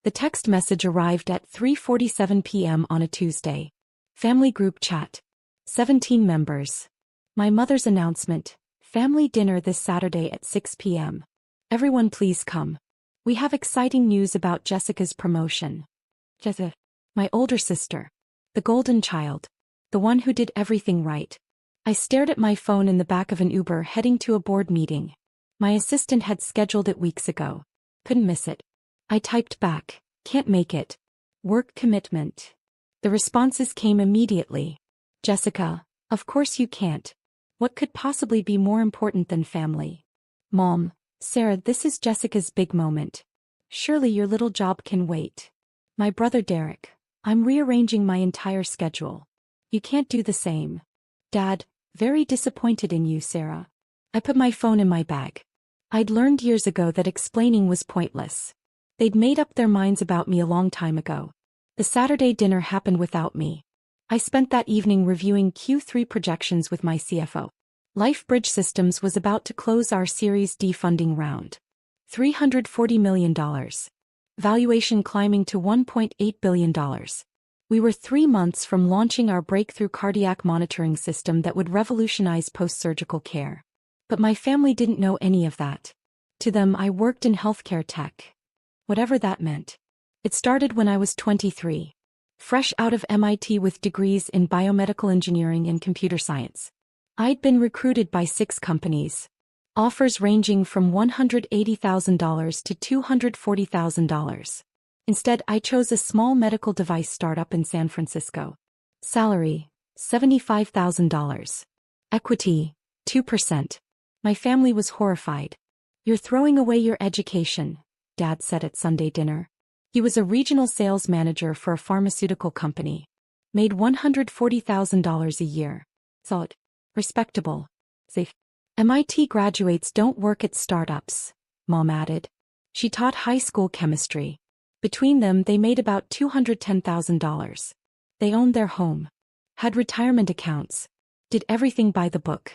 The text message arrived at 3:47 p.m. on a Tuesday. Family group chat. 17 members. My mother's announcement. Family dinner this Saturday at 6 p.m. Everyone please come. We have exciting news about Jessica's promotion. Jessica. My older sister. The golden child. The one who did everything right. I stared at my phone in the back of an Uber heading to a board meeting. My assistant had scheduled it weeks ago. Couldn't miss it. I typed back, can't make it. Work commitment. The responses came immediately. Jessica, of course you can't. What could possibly be more important than family? Mom, Sarah, this is Jessica's big moment. Surely your little job can wait. My brother Derek, I'm rearranging my entire schedule. You can't do the same. Dad, very disappointed in you, Sarah. I put my phone in my bag. I'd learned years ago that explaining was pointless. They'd made up their minds about me a long time ago. The Saturday dinner happened without me. I spent that evening reviewing Q3 projections with my CFO. LifeBridge Systems was about to close our Series D funding round. $340 million. Valuation climbing to $1.8 billion. We were 3 months from launching our breakthrough cardiac monitoring system that would revolutionize post-surgical care. But my family didn't know any of that. To them, I worked in healthcare tech. Whatever that meant. It started when I was 23. Fresh out of MIT with degrees in biomedical engineering and computer science. I'd been recruited by 6 companies. Offers ranging from $180,000 to $240,000. Instead, I chose a small medical device startup in San Francisco. Salary, $75,000. Equity, 2%. My family was horrified. You're throwing away your education, Dad said at Sunday dinner. He was a regional sales manager for a pharmaceutical company. Made $140,000 a year. Thought. Respectable. Safe. MIT graduates don't work at startups, Mom added. She taught high school chemistry. Between them they made about $210,000. They owned their home. Had retirement accounts. Did everything by the book.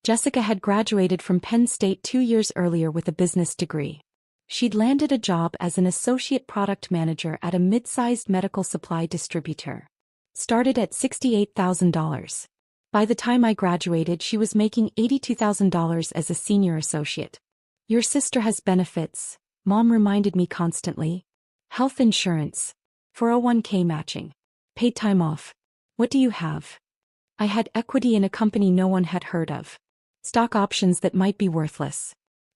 Jessica had graduated from Penn State 2 years earlier with a business degree. She'd landed a job as an associate product manager at a mid-sized medical supply distributor. Started at $68,000. By the time I graduated, she was making $82,000 as a senior associate. Your sister has benefits, Mom reminded me constantly. Health insurance. 401k matching. Paid time off. What do you have? I had equity in a company no one had heard of. Stock options that might be worthless.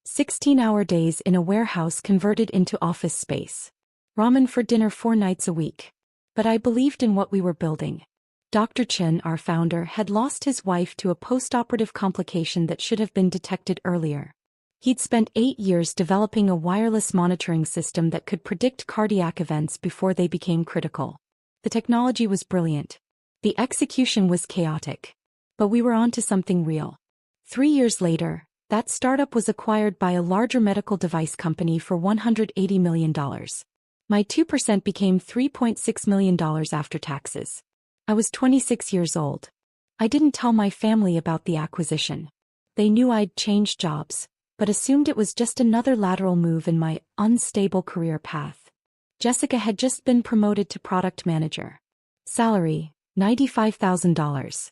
16-hour days in a warehouse converted into office space. Ramen for dinner 4 nights a week. But I believed in what we were building. Dr. Chen, our founder, had lost his wife to a postoperative complication that should have been detected earlier. He'd spent 8 years developing a wireless monitoring system that could predict cardiac events before they became critical. The technology was brilliant. The execution was chaotic. But we were onto something real. 3 years later, that startup was acquired by a larger medical device company for $180 million. My 2% became $3.6 million after taxes. I was 26 years old. I didn't tell my family about the acquisition. They knew I'd changed jobs, but assumed it was just another lateral move in my unstable career path. Jessica had just been promoted to product manager. Salary, $95,000.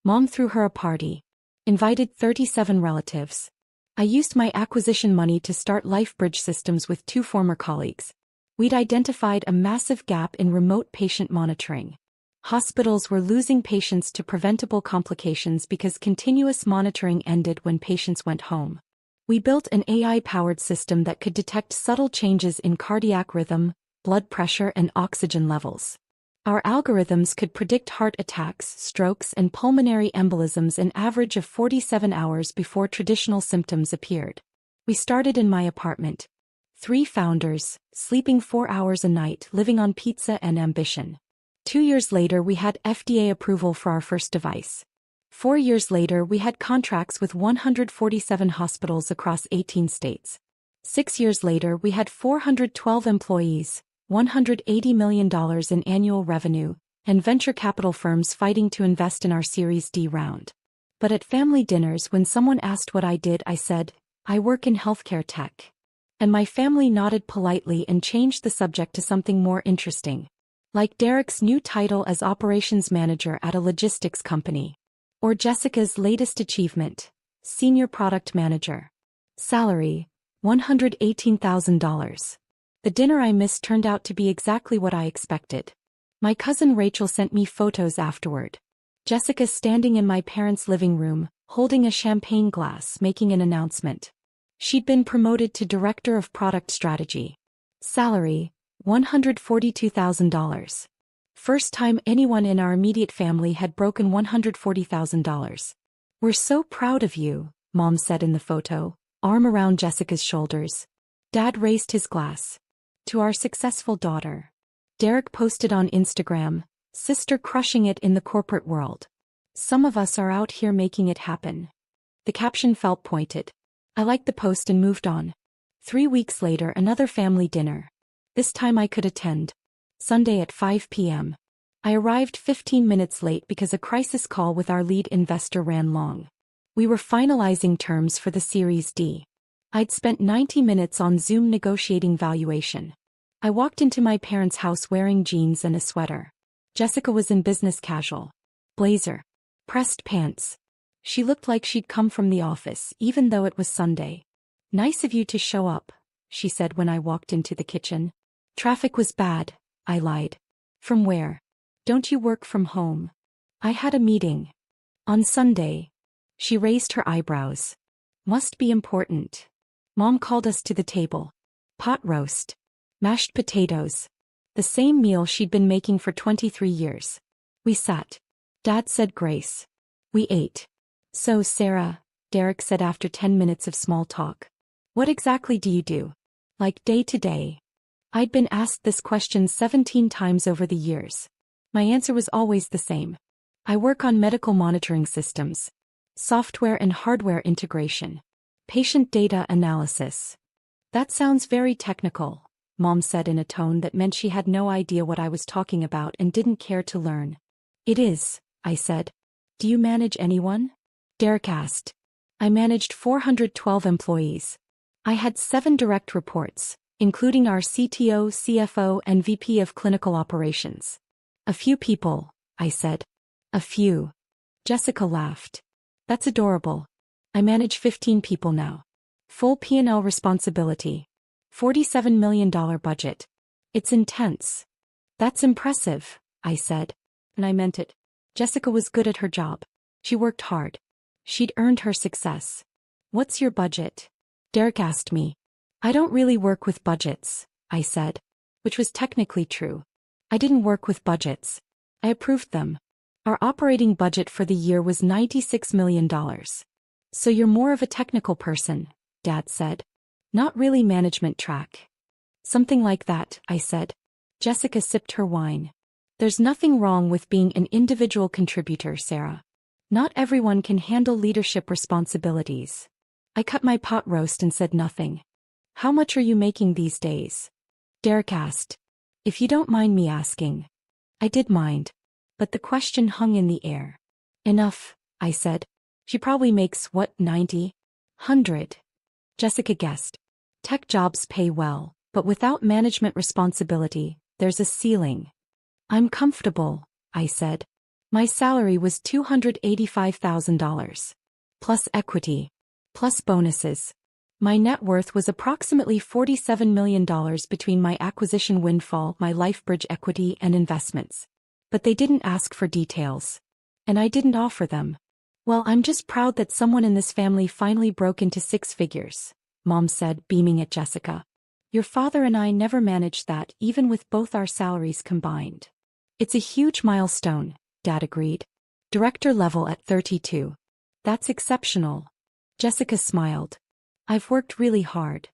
Mom threw her a party. Invited 37 relatives. I used my acquisition money to start LifeBridge Systems with 2 former colleagues. We'd identified a massive gap in remote patient monitoring. Hospitals were losing patients to preventable complications because continuous monitoring ended when patients went home. We built an AI-powered system that could detect subtle changes in cardiac rhythm, blood pressure, and oxygen levels. Our algorithms could predict heart attacks, strokes, and pulmonary embolisms an average of 47 hours before traditional symptoms appeared. We started in my apartment. 3 founders, sleeping 4 hours a night, living on pizza and ambition. 2 years later we had FDA approval for our first device. 4 years later we had contracts with 147 hospitals across 18 states. 6 years later we had 412 employees, $180 million in annual revenue, and venture capital firms fighting to invest in our Series D round. But at family dinners when someone asked what I did, I said, I work in healthcare tech. And my family nodded politely and changed the subject to something more interesting. Like Derek's new title as operations manager at a logistics company. Or Jessica's latest achievement, senior product manager. Salary, $118,000. The dinner I missed turned out to be exactly what I expected. My cousin Rachel sent me photos afterward. Jessica standing in my parents' living room, holding a champagne glass, making an announcement. She'd been promoted to Director of Product Strategy. Salary, $142,000. First time anyone in our immediate family had broken $140,000. We're so proud of you, Mom said in the photo, arm around Jessica's shoulders. Dad raised his glass. To our successful daughter. Derek posted on Instagram, sister crushing it in the corporate world. Some of us are out here making it happen. The caption felt pointed. I liked the post and moved on. 3 weeks later, another family dinner. This time I could attend. Sunday at 5 p.m. I arrived 15 minutes late because a crisis call with our lead investor ran long. We were finalizing terms for the Series D. I'd spent 90 minutes on Zoom negotiating valuation. I walked into my parents' house wearing jeans and a sweater. Jessica was in business casual. Blazer. Pressed pants. She looked like she'd come from the office, even though it was Sunday. Nice of you to show up, she said when I walked into the kitchen. Traffic was bad, I lied. From where? Don't you work from home? I had a meeting. On Sunday. She raised her eyebrows. Must be important. Mom called us to the table. Pot roast. Mashed potatoes. The same meal she'd been making for 23 years. We sat. Dad said grace. We ate. So, Sarah, Derek said after 10 minutes of small talk. What exactly do you do? Like day to day? I'd been asked this question 17 times over the years. My answer was always the same. I work on medical monitoring systems. Software and hardware integration. Patient data analysis. That sounds very technical, Mom said in a tone that meant she had no idea what I was talking about and didn't care to learn. It is, I said. Do you manage anyone? Derek asked. I managed 412 employees. I had 7 direct reports, including our CTO, CFO, and VP of Clinical Operations. A few people, I said. A few. Jessica laughed. That's adorable. I manage 15 people now. Full P&L responsibility. $47 million budget. It's intense. That's impressive, I said. And I meant it. Jessica was good at her job. She worked hard. She'd earned her success. What's your budget? Derek asked me. I don't really work with budgets, I said. Which was technically true. I didn't work with budgets. I approved them. Our operating budget for the year was $96 million. So you're more of a technical person, Dad said. Not really management track. Something like that, I said. Jessica sipped her wine. There's nothing wrong with being an individual contributor, Sarah. Not everyone can handle leadership responsibilities. I cut my pot roast and said nothing. How much are you making these days? Derek asked. If you don't mind me asking. I did mind. But the question hung in the air. Enough, I said. She probably makes, what, 90? 100. Jessica guessed. Tech jobs pay well, but without management responsibility, there's a ceiling. I'm comfortable, I said. My salary was $285,000. Plus equity. Plus bonuses. My net worth was approximately $47 million between my acquisition windfall, my LifeBridge equity, and investments. But they didn't ask for details. And I didn't offer them. Well, I'm just proud that someone in this family finally broke into 6 figures, Mom said, beaming at Jessica. Your father and I never managed that, even with both our salaries combined. It's a huge milestone, Dad agreed. Director level at 32. That's exceptional. Jessica smiled. I've worked really hard.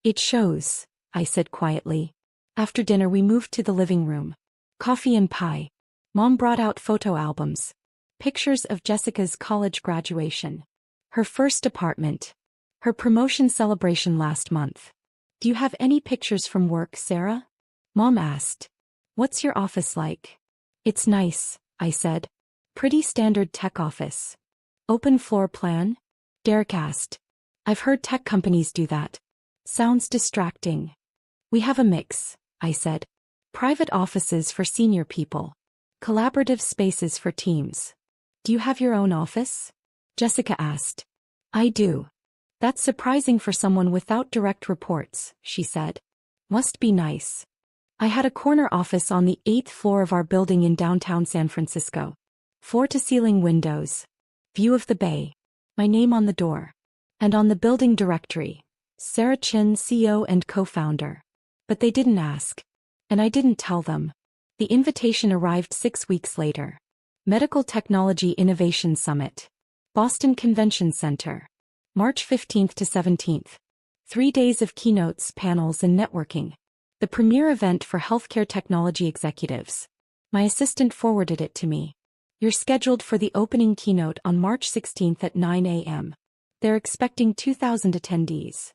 It shows, I said quietly. After dinner we moved to the living room. Coffee and pie. Mom brought out photo albums. Pictures of Jessica's college graduation. Her first apartment. Her promotion celebration last month. Do you have any pictures from work, Sarah? Mom asked. What's your office like? It's nice, I said. Pretty standard tech office. Open floor plan? Derek asked. I've heard tech companies do that. Sounds distracting. We have a mix, I said. Private offices for senior people. Collaborative spaces for teams. Do you have your own office? Jessica asked. I do. That's surprising for someone without direct reports, she said. Must be nice. I had a corner office on the 8th floor of our building in downtown San Francisco. Floor-to-ceiling windows. View of the bay. My name on the door. And on the building directory, Sarah Chin, CEO and co-founder. But they didn't ask. And I didn't tell them. The invitation arrived 6 weeks later. Medical Technology Innovation Summit. Boston Convention Center. March 15th to 17th. 3 days of keynotes, panels, and networking. The premier event for healthcare technology executives. My assistant forwarded it to me. You're scheduled for the opening keynote on March 16th at 9 a.m. They're expecting 2,000 attendees.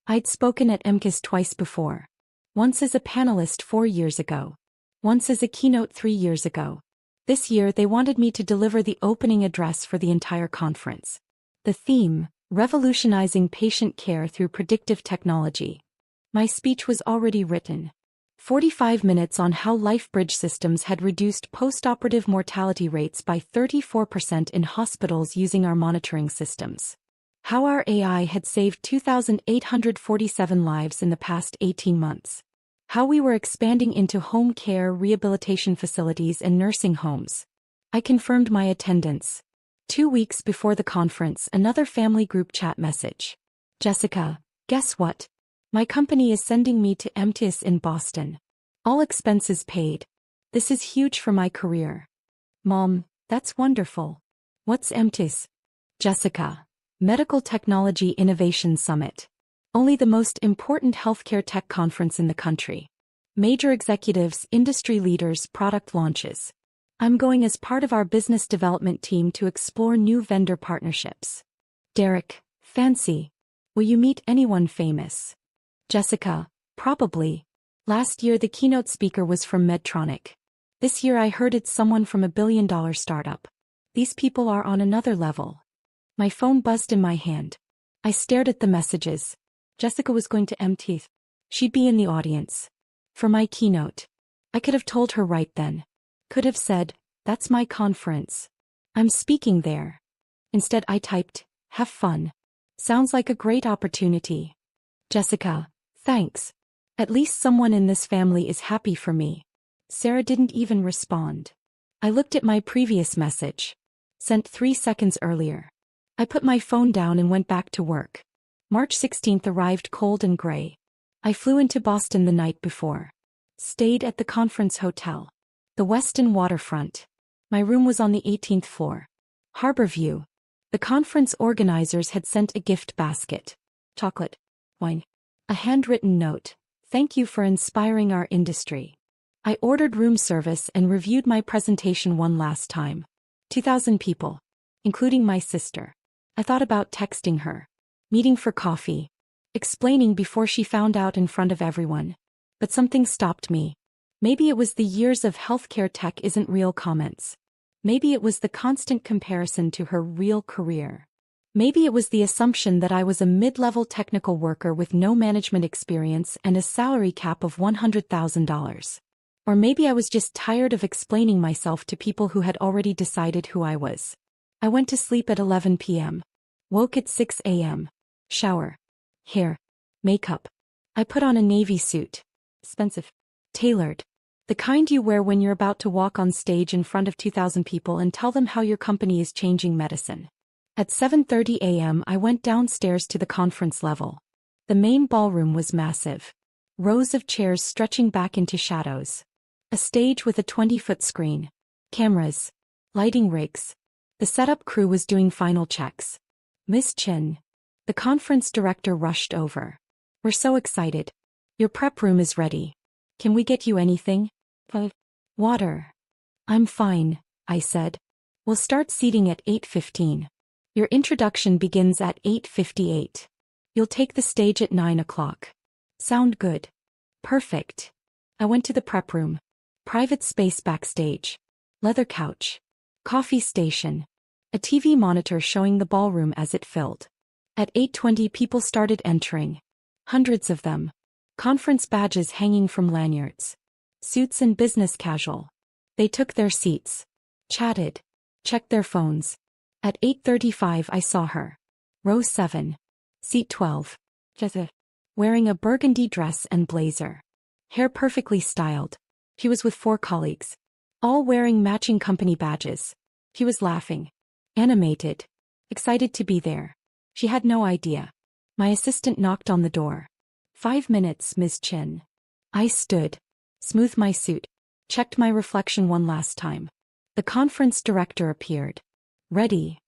I'd spoken at MCAS twice before. Once as a panelist 4 years ago. Once as a keynote 3 years ago. This year they wanted me to deliver the opening address for the entire conference. The theme, Revolutionizing Patient Care Through Predictive Technology. My speech was already written. 45 minutes on how LifeBridge systems had reduced postoperative mortality rates by 34% in hospitals using our monitoring systems. How our AI had saved 2,847 lives in the past 18 months. How we were expanding into home care, rehabilitation facilities, and nursing homes. I confirmed my attendance. 2 weeks before the conference, another family group chat message. Jessica, guess what? My company is sending me to MTIS in Boston. All expenses paid. This is huge for my career. Mom, that's wonderful. What's MTIS? Jessica, Medical Technology Innovation Summit. Only the most important healthcare tech conference in the country. Major executives, industry leaders, product launches. I'm going as part of our business development team to explore new vendor partnerships. Derek, fancy. Will you meet anyone famous? Jessica, probably. Last year the keynote speaker was from Medtronic. This year I heard it's someone from a billion-dollar startup. These people are on another level. My phone buzzed in my hand. I stared at the messages. Jessica was going to MTIS. She'd be in the audience. For my keynote. I could have told her right then. Could have said, that's my conference. I'm speaking there. Instead I typed, have fun. Sounds like a great opportunity. Jessica, thanks. At least someone in this family is happy for me. Sarah didn't even respond. I looked at my previous message. Sent 3 seconds earlier. I put my phone down and went back to work. March 16th arrived cold and gray. I flew into Boston the night before. Stayed at the conference hotel. The Westin waterfront. My room was on the 18th floor. Harbor view. The conference organizers had sent a gift basket. Chocolate. Wine. A handwritten note. Thank you for inspiring our industry. I ordered room service and reviewed my presentation one last time. 2,000 people. Including my sister. I thought about texting her. Meeting for coffee. Explaining before she found out in front of everyone. But something stopped me. Maybe it was the years of healthcare tech isn't real comments. Maybe it was the constant comparison to her real career. Maybe it was the assumption that I was a mid-level technical worker with no management experience and a salary cap of $100,000. Or maybe I was just tired of explaining myself to people who had already decided who I was. I went to sleep at 11 p.m. Woke at 6 a.m. Shower. Hair. Makeup. I put on a navy suit. Expensive. Tailored. The kind you wear when you're about to walk on stage in front of 2,000 people and tell them how your company is changing medicine. At 7:30 a.m. I went downstairs to the conference level. The main ballroom was massive. Rows of chairs stretching back into shadows. A stage with a 20-foot screen. Cameras. Lighting rigs. The setup crew was doing final checks. Miss Chin. The conference director rushed over. We're so excited. Your prep room is ready. Can we get you anything? Water. I'm fine, I said. We'll start seating at 8:15. Your introduction begins at 8:58. You'll take the stage at 9 o'clock. Sound good? Perfect. I went to the prep room. Private space backstage. Leather couch. Coffee station. A TV monitor showing the ballroom as it filled. At 8:20 people started entering. Hundreds of them. Conference badges hanging from lanyards. Suits and business casual. They took their seats. Chatted. Checked their phones. At 8:35 I saw her. Row 7. Seat 12. Jessica. Wearing a burgundy dress and blazer. Hair perfectly styled. She was with 4 colleagues. All wearing matching company badges. He was laughing. Animated. Excited to be there. She had no idea. My assistant knocked on the door. 5 minutes, Ms. Chin. I stood. Smoothed my suit. Checked my reflection one last time. The conference director appeared. Ready.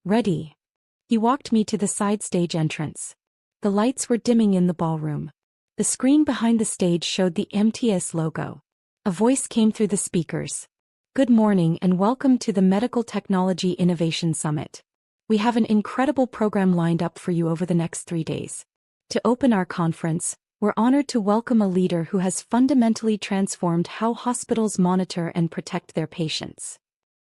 Ready. He walked me to the side stage entrance. The lights were dimming in the ballroom. The screen behind the stage showed the MTS logo. A voice came through the speakers. Good morning and welcome to the Medical Technology Innovation Summit. We have an incredible program lined up for you over the next 3 days. To open our conference, we're honored to welcome a leader who has fundamentally transformed how hospitals monitor and protect their patients.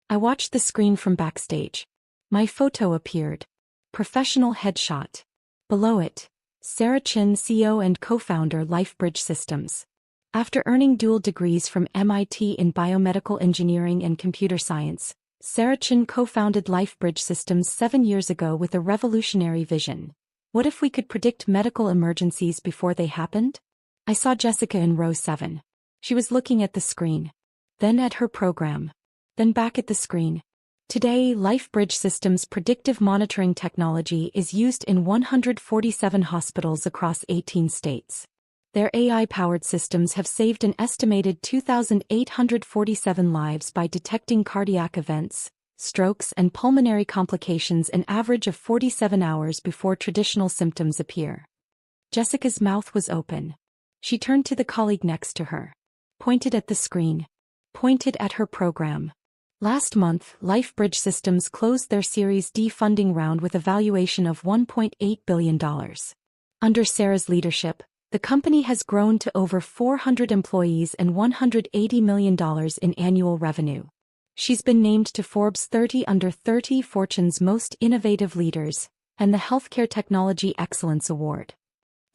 I watched the screen from backstage. My photo appeared. Professional headshot. Below it, Sarah Chin, CEO and co-founder LifeBridge Systems. After earning dual degrees from MIT in biomedical engineering and computer science, Sarah Chin co-founded LifeBridge Systems 7 years ago with a revolutionary vision. What if we could predict medical emergencies before they happened? I saw Jessica in row 7. She was looking at the screen. Then at her program. Then back at the screen. Today, LifeBridge Systems' predictive monitoring technology is used in 147 hospitals across 18 states. Their AI-powered systems have saved an estimated 2,847 lives by detecting cardiac events, strokes and pulmonary complications an average of 47 hours before traditional symptoms appear. Jessica's mouth was open. She turned to the colleague next to her. Pointed at the screen. Pointed at her program. Last month, LifeBridge Systems closed their Series D funding round with a valuation of $1.8 billion. Under Sarah's leadership, the company has grown to over 400 employees and $180 million in annual revenue. She's been named to Forbes 30 Under 30 Fortune's Most Innovative Leaders and the Healthcare Technology Excellence Award.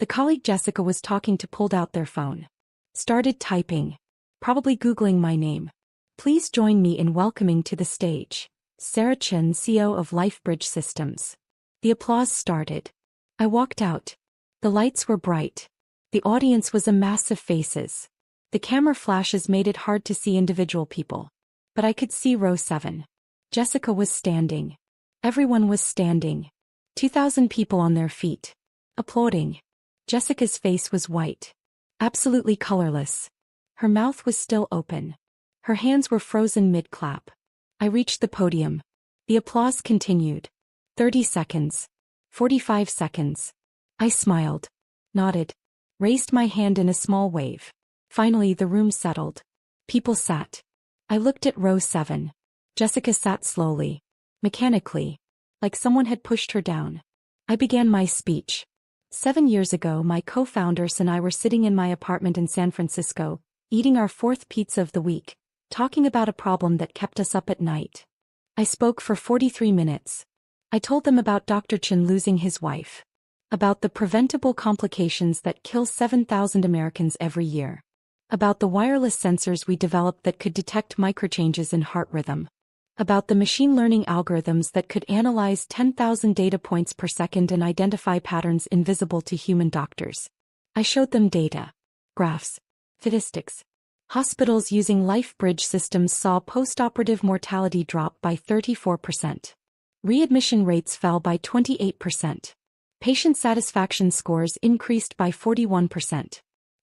The colleague Jessica was talking to pulled out their phone. Started typing. Probably Googling my name. Please join me in welcoming to the stage Sarah Chin, CEO of LifeBridge Systems. The applause started. I walked out. The lights were bright. The audience was a mass of faces. The camera flashes made it hard to see individual people. But I could see row 7. Jessica was standing. Everyone was standing. 2,000 people on their feet. Applauding. Jessica's face was white. Absolutely colorless. Her mouth was still open. Her hands were frozen mid-clap. I reached the podium. The applause continued. 30 seconds. 45 seconds. I smiled. Nodded. Raised my hand in a small wave. Finally the room settled. People sat. I looked at row 7. Jessica sat slowly. Mechanically. Like someone had pushed her down. I began my speech. 7 years ago my co-founders and I were sitting in my apartment in San Francisco, eating our 4th pizza of the week, talking about a problem that kept us up at night. I spoke for 43 minutes. I told them about Dr. Chin losing his wife. About the preventable complications that kill 7,000 Americans every year. About the wireless sensors we developed that could detect microchanges in heart rhythm. About the machine learning algorithms that could analyze 10,000 data points per second and identify patterns invisible to human doctors. I showed them data. Graphs. Statistics. Hospitals using LifeBridge Systems saw postoperative mortality drop by 34%. Readmission rates fell by 28%. Patient satisfaction scores increased by 41%.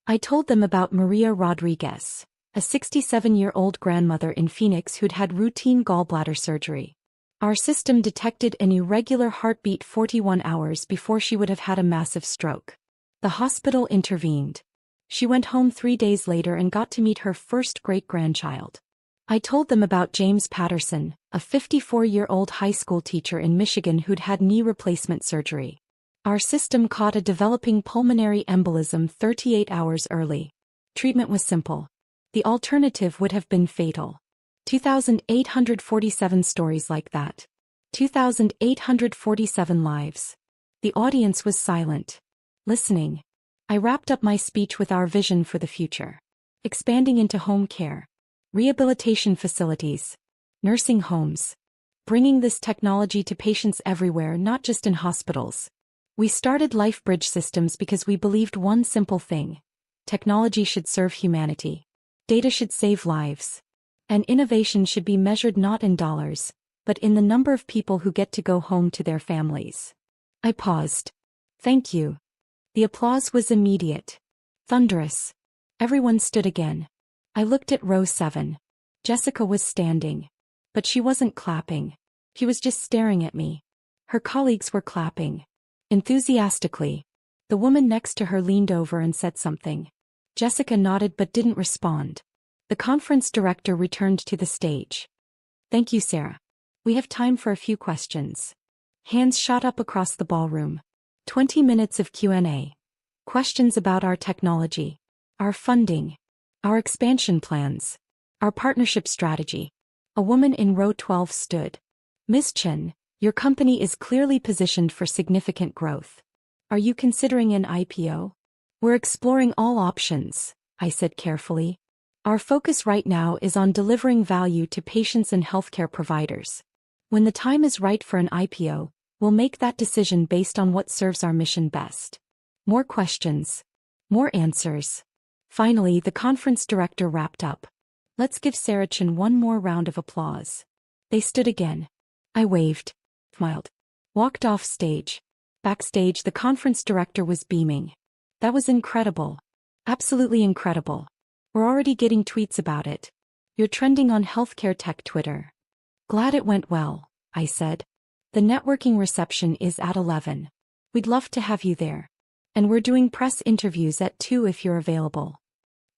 I told them about Maria Rodriguez, a 67-year-old grandmother in Phoenix who'd had routine gallbladder surgery. Our system detected an irregular heartbeat 41 hours before she would have had a massive stroke. The hospital intervened. She went home 3 days later and got to meet her first great-grandchild. I told them about James Patterson, a 54-year-old high school teacher in Michigan who'd had knee replacement surgery. Our system caught a developing pulmonary embolism 38 hours early. Treatment was simple. The alternative would have been fatal. 2,847 stories like that. 2,847 lives. The audience was silent. Listening. I wrapped up my speech with our vision for the future. Expanding into home care, rehabilitation facilities, nursing homes. Bringing this technology to patients everywhere, not just in hospitals. We started LifeBridge Systems because we believed one simple thing. Technology should serve humanity. Data should save lives. And innovation should be measured not in dollars, but in the number of people who get to go home to their families. I paused. Thank you. The applause was immediate. Thunderous. Everyone stood again. I looked at row 7. Jessica was standing. But she wasn't clapping. She was just staring at me. Her colleagues were clapping. Enthusiastically. The woman next to her leaned over and said something. Jessica nodded but didn't respond. The conference director returned to the stage. Thank you, Sarah. We have time for a few questions. Hands shot up across the ballroom. 20 minutes of Q&A. Questions about our technology, our funding, our expansion plans, our partnership strategy. A woman in row 12 stood. Ms. Chen, your company is clearly positioned for significant growth. Are you considering an IPO? We're exploring all options, I said carefully. Our focus right now is on delivering value to patients and healthcare providers. When the time is right for an IPO, we'll make that decision based on what serves our mission best. More questions. More answers. Finally, the conference director wrapped up. Let's give Sarah Chen one more round of applause. They stood again. I waved, smiled, walked off stage. Backstage, the conference director was beaming. That was incredible. Absolutely incredible. We're already getting tweets about it. You're trending on healthcare tech Twitter. Glad it went well, I said. The networking reception is at 11. We'd love to have you there. And we're doing press interviews at 2 if you're available.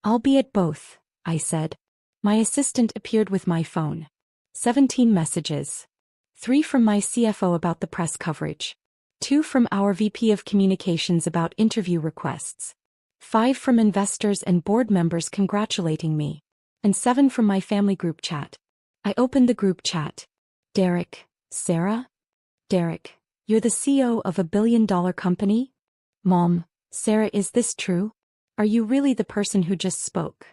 I'll be at both, I said. My assistant appeared with my phone. 17 messages. 3 from my CFO about the press coverage. 2 from our VP of Communications about interview requests. 5 from investors and board members congratulating me. And 7 from my family group chat. I opened the group chat. Derek, Sarah? Derek, you're the CEO of a billion-dollar company? Mom, Sarah, is this true? Are you really the person who just spoke?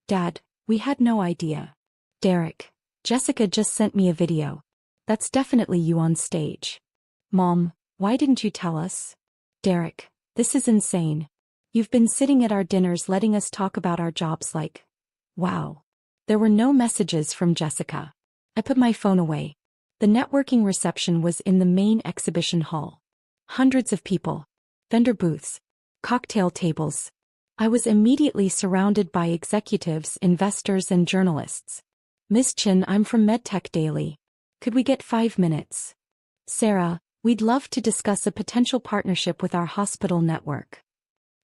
Dad, we had no idea. Derek, Jessica just sent me a video. That's definitely you on stage. Mom, why didn't you tell us? Derek, this is insane. You've been sitting at our dinners letting us talk about our jobs like, wow. There were no messages from Jessica. I put my phone away. The networking reception was in the main exhibition hall. Hundreds of people. Vendor booths. Cocktail tables. I was immediately surrounded by executives, investors, and journalists. Ms. Chen, I'm from MedTech Daily. Could we get 5 minutes? Sarah, we'd love to discuss a potential partnership with our hospital network.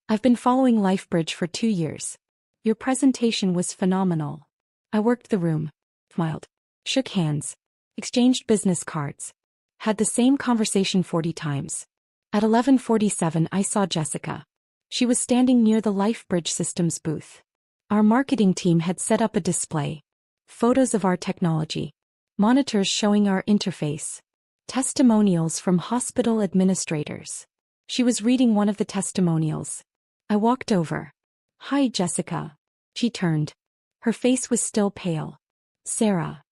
I've been following LifeBridge for 2 years. Your presentation was phenomenal. I worked the room, smiled, shook hands, exchanged business cards, had the same conversation 40 times. At 11:47 I saw Jessica. She was standing near the LifeBridge Systems booth. Our marketing team had set up a display. Photos of our technology. Monitors showing our interface. Testimonials from hospital administrators. She was reading one of the testimonials. I walked over. Hi, Jessica. She turned. Her face was still pale. Sarah.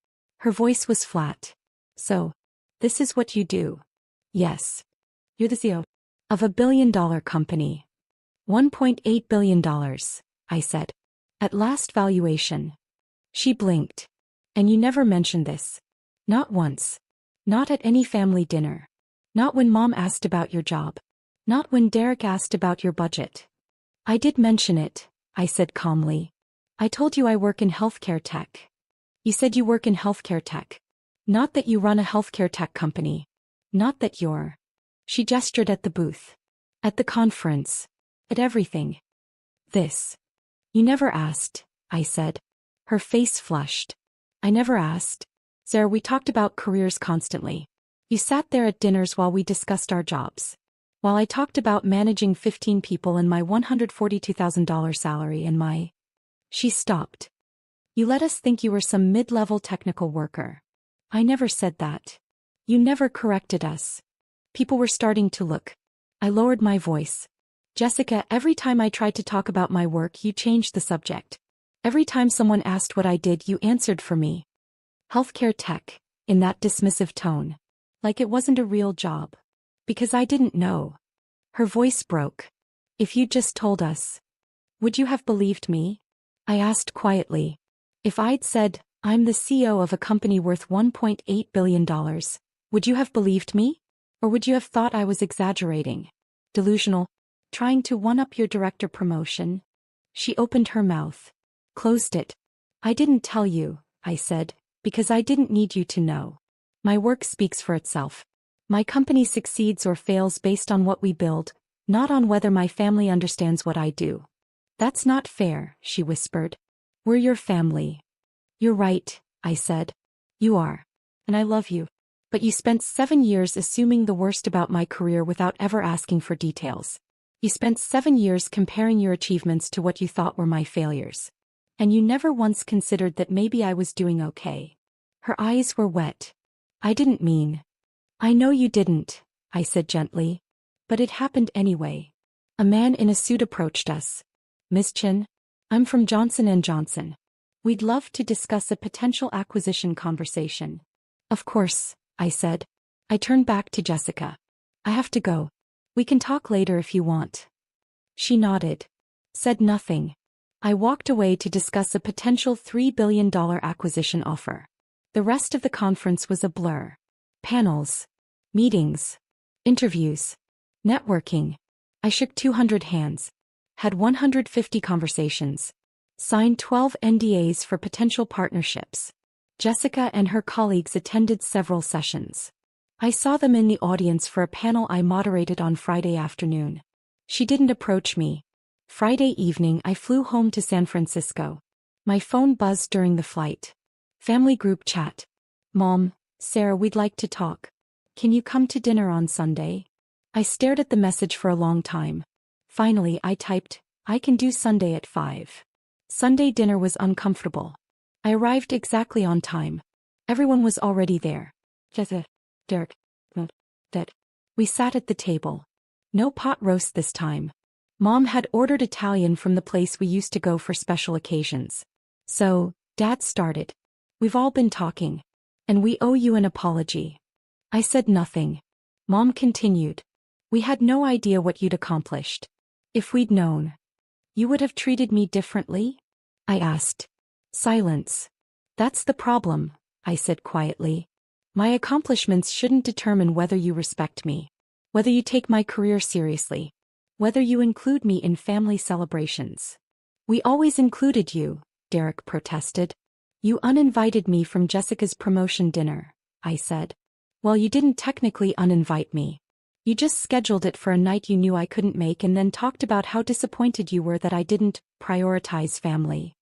Her voice was flat. So, this is what you do? Yes. You're the CEO of a billion-dollar company. $1.8 billion, I said. At last valuation. She blinked. And you never mentioned this. Not once. Not at any family dinner. Not when Mom asked about your job. Not when Derek asked about your budget. I did mention it, I said calmly. I told you I work in healthcare tech. You said you work in healthcare tech. Not that you run a healthcare tech company. Not that you're. She gestured at the booth. At the conference. At everything. This. You never asked, I said. Her face flushed. I never asked. Sarah, we talked about careers constantly. You sat there at dinners while we discussed our jobs. While I talked about managing 15 people and my $142,000 salary and my... She stopped. You let us think you were some mid-level technical worker. I never said that. You never corrected us. People were starting to look. I lowered my voice. Jessica, every time I tried to talk about my work, you changed the subject. Every time someone asked what I did, you answered for me. Healthcare tech, in that dismissive tone. Like it wasn't a real job. Because I didn't know. Her voice broke. If you'd just told us. Would you have believed me? I asked quietly. If I'd said, I'm the CEO of a company worth $1.8 billion, would you have believed me? Or would you have thought I was exaggerating? Delusional? Trying to one-up your director promotion? She opened her mouth. Closed it. I didn't tell you, I said, because I didn't need you to know. My work speaks for itself. My company succeeds or fails based on what we build, not on whether my family understands what I do. That's not fair, she whispered. We're your family. You're right, I said. You are. And I love you. But you spent 7 years assuming the worst about my career without ever asking for details. You spent 7 years comparing your achievements to what you thought were my failures. And you never once considered that maybe I was doing okay. Her eyes were wet. I didn't mean. I know you didn't, I said gently. But it happened anyway. A man in a suit approached us. Miss Chin? I'm from Johnson & Johnson. We'd love to discuss a potential acquisition conversation. Of course, I said. I turned back to Jessica. I have to go. We can talk later if you want. She nodded. Said nothing. I walked away to discuss a potential $3 billion acquisition offer. The rest of the conference was a blur. Panels. Meetings. Interviews. Networking. I shook 200 hands. Had 150 conversations. Signed 12 NDAs for potential partnerships. Jessica and her colleagues attended several sessions. I saw them in the audience for a panel I moderated on Friday afternoon. She didn't approach me. Friday evening I flew home to San Francisco. My phone buzzed during the flight. Family group chat. Mom, Sarah, we'd like to talk. Can you come to dinner on Sunday? I stared at the message for a long time. Finally I typed, I can do Sunday at 5. Sunday dinner was uncomfortable. I arrived exactly on time. Everyone was already there. Jessica, Derek, Dad. We sat at the table. No pot roast this time. Mom had ordered Italian from the place we used to go for special occasions. So, Dad started. We've all been talking. And we owe you an apology. I said nothing. Mom continued. We had no idea what you'd accomplished. If we'd known. You would have treated me differently? I asked. Silence. That's the problem, I said quietly. My accomplishments shouldn't determine whether you respect me. Whether you take my career seriously. Whether you include me in family celebrations. We always included you, Derek protested. You uninvited me from Jessica's promotion dinner, I said. Well, you didn't technically uninvite me. You just scheduled it for a night you knew I couldn't make and then talked about how disappointed you were that I didn't prioritize family.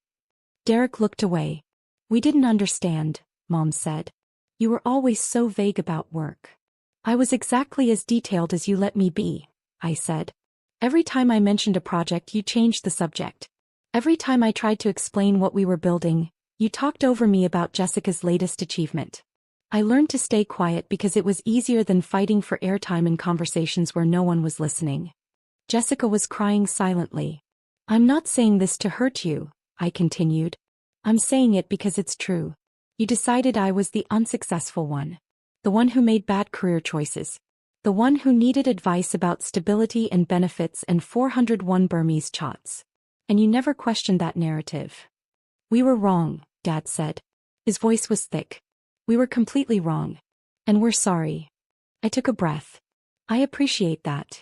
Derek looked away. We didn't understand, Mom said. You were always so vague about work. I was exactly as detailed as you let me be, I said. Every time I mentioned a project, you changed the subject. Every time I tried to explain what we were building, you talked over me about Jessica's latest achievement. I learned to stay quiet because it was easier than fighting for airtime in conversations where no one was listening. Jessica was crying silently. I'm not saying this to hurt you, I continued. I'm saying it because it's true. You decided I was the unsuccessful one. The one who made bad career choices. The one who needed advice about stability and benefits and 401 Burmese chots. And you never questioned that narrative. We were wrong, Dad said. His voice was thick. We were completely wrong. And we're sorry. I took a breath. I appreciate that.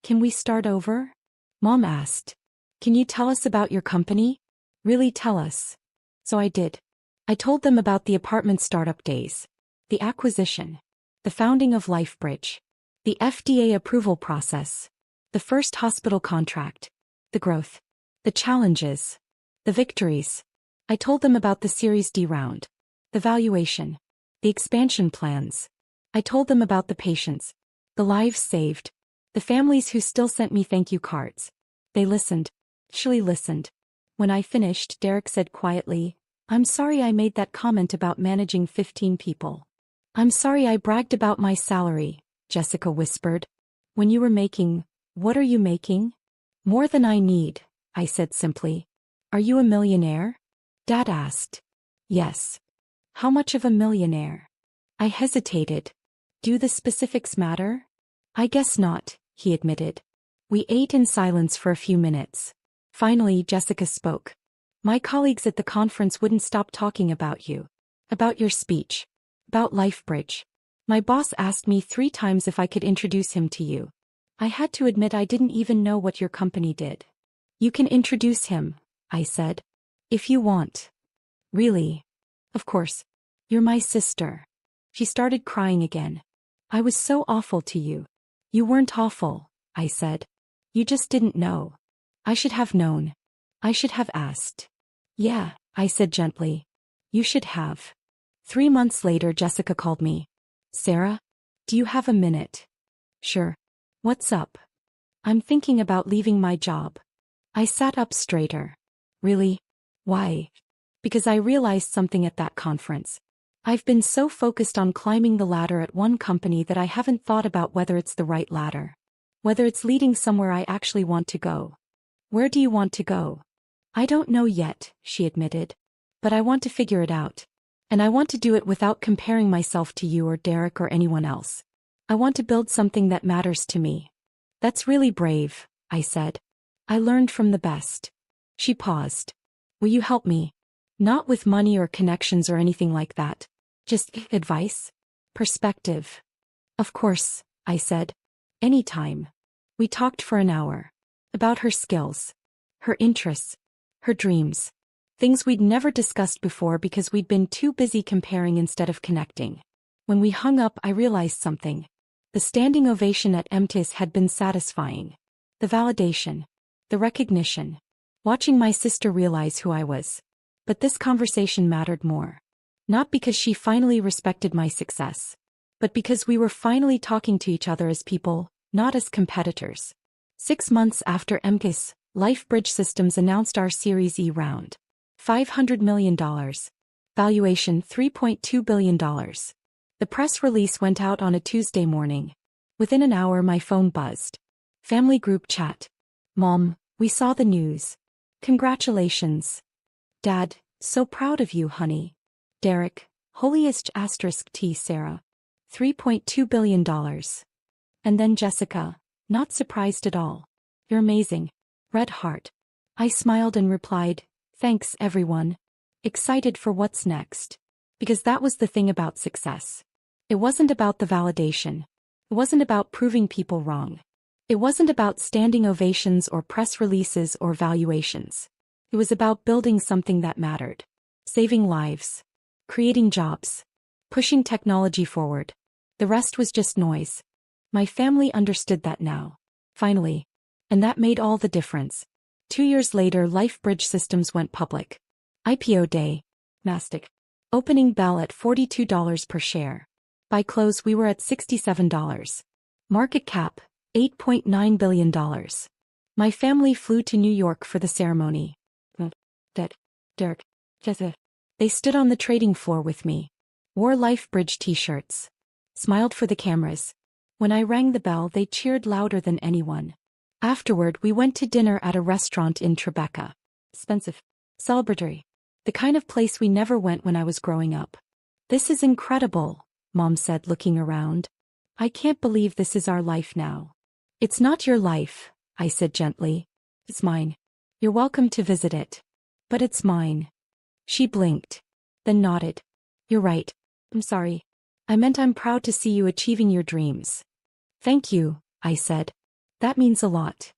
Can we start over? Mom asked. Can you tell us about your company? Really tell us. So I did. I told them about the apartment startup days. The acquisition. The founding of LifeBridge. The FDA approval process. The first hospital contract. The growth. The challenges. The victories. I told them about the Series D round. The valuation. The expansion plans. I told them about the patients. The lives saved. The families who still sent me thank you cards. They listened. Actually listened. When I finished, Derek said quietly, I'm sorry I made that comment about managing 15 people. I'm sorry I bragged about my salary, Jessica whispered. When you were making, what are you making? More than I need, I said simply. Are you a millionaire? Dad asked. Yes. How much of a millionaire? I hesitated. Do the specifics matter? I guess not, he admitted. We ate in silence for a few minutes. Finally, Jessica spoke. My colleagues at the conference wouldn't stop talking about you. About your speech. About LifeBridge. My boss asked me 3 times if I could introduce him to you. I had to admit I didn't even know what your company did. You can introduce him, I said. If you want. Really? Of course. You're my sister. She started crying again. I was so awful to you. You weren't awful, I said. You just didn't know. I should have known. I should have asked. Yeah, I said gently. You should have. 3 months later, Jessica called me. Sarah? Do you have a minute? Sure. What's up? I'm thinking about leaving my job. I sat up straighter. Really? Why? Because I realized something at that conference. I've been so focused on climbing the ladder at one company that I haven't thought about whether it's the right ladder. Whether it's leading somewhere I actually want to go. Where do you want to go? I don't know yet, she admitted. But I want to figure it out. And I want to do it without comparing myself to you or Derek or anyone else. I want to build something that matters to me. That's really brave, I said. I learned from the best. She paused. Will you help me? Not with money or connections or anything like that. Just advice? Perspective. Of course, I said. Anytime. We talked for an hour. About her skills. Her interests. Her dreams. Things we'd never discussed before because we'd been too busy comparing instead of connecting. When we hung up, I realized something. The standing ovation at MTIS had been satisfying. The validation. The recognition. Watching my sister realize who I was. But this conversation mattered more. Not because she finally respected my success. But because we were finally talking to each other as people, not as competitors. 6 months after MTIS, LifeBridge Systems announced our Series E round. $500 million. Valuation $3.2 billion. The press release went out on a Tuesday morning. Within an hour my phone buzzed. Family group chat. Mom, we saw the news. Congratulations. Dad, so proud of you, honey. Derek, holiest asterisk T Sarah. $3.2 billion. And then Jessica, not surprised at all. You're amazing. Red heart. I smiled and replied, thanks everyone. Excited for what's next. Because that was the thing about success. It wasn't about the validation. It wasn't about proving people wrong. It wasn't about standing ovations or press releases or valuations. It was about building something that mattered. Saving lives. Creating jobs. Pushing technology forward. The rest was just noise. My family understood that now. Finally. And that made all the difference. 2 years later, LifeBridge Systems went public. IPO day. Nasdaq. Opening bell at $42 per share. By close we were at $67. Market cap, $8.9 billion. My family flew to New York for the ceremony. Derek, Jessica. They stood on the trading floor with me. Wore LifeBridge t-shirts. Smiled for the cameras. When I rang the bell, they cheered louder than anyone. Afterward, we went to dinner at a restaurant in Tribeca. Expensive. Celebratory. The kind of place we never went when I was growing up. This is incredible, Mom said, looking around. I can't believe this is our life now. It's not your life, I said gently. It's mine. You're welcome to visit it. But it's mine. She blinked. Then nodded. You're right. I'm sorry. I meant I'm proud to see you achieving your dreams. Thank you, I said. That means a lot.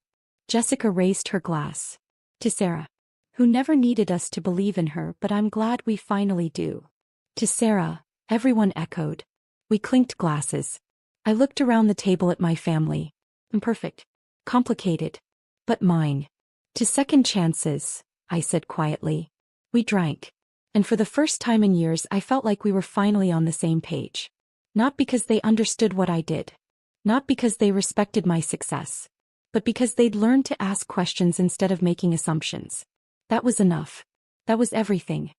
Jessica raised her glass. To Sarah, who never needed us to believe in her, but I'm glad we finally do. To Sarah, everyone echoed. We clinked glasses. I looked around the table at my family. Imperfect. Complicated. But mine. To second chances, I said quietly. We drank. And for the first time in years I felt like we were finally on the same page. Not because they understood what I did. Not because they respected my success. But because they'd learned to ask questions instead of making assumptions. That was enough. That was everything.